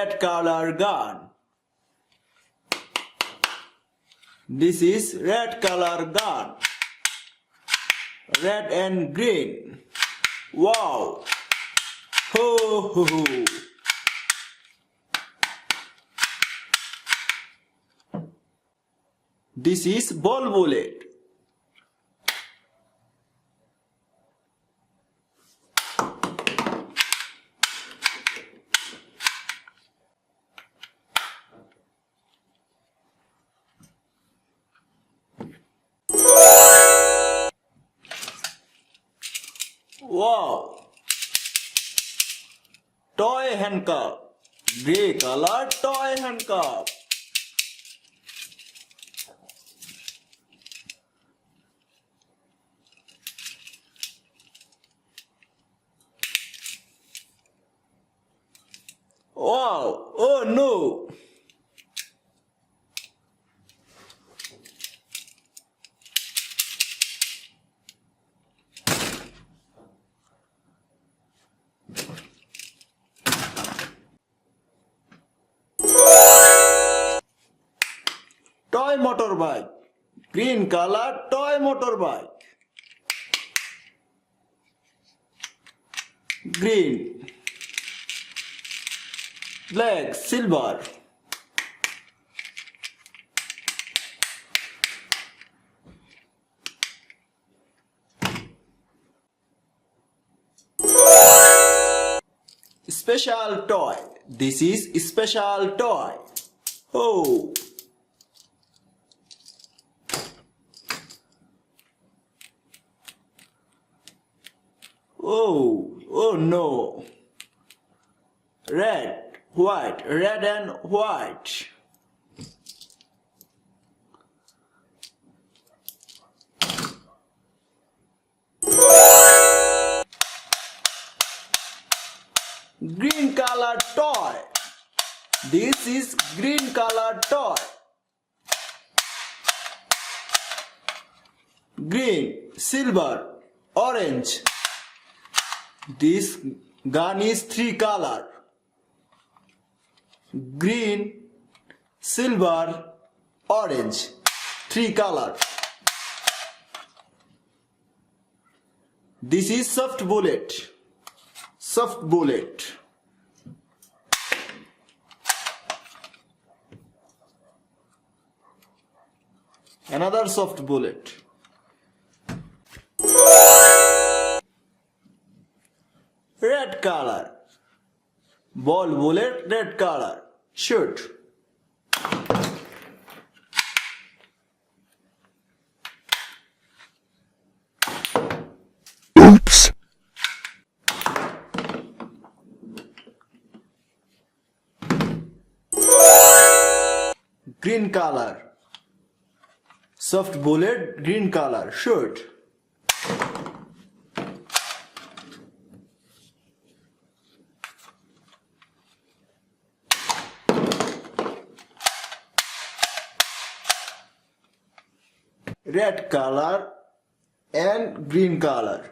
red color gun. This is red color gun. Red and green. Wow. Ho ho ho. This is ball bullet. Wow. Toy handcuff. Grey color toy handcuff. Wow. Oh no. Toy motorbike. Green color toy motorbike. Green. Black, silver. Special toy. This is special toy. Oh. Oh, oh no. Red, white, red and white. Green color toy. This is green color toy. Green, silver, orange. This gun is 3 color. Green, silver, orange. 3 color. This is soft bullet. Soft bullet. Another soft bullet. Red color. Ball bullet, red color. Shoot. Oops. Green color. Soft bullet, green color. Shoot. Red color and green color.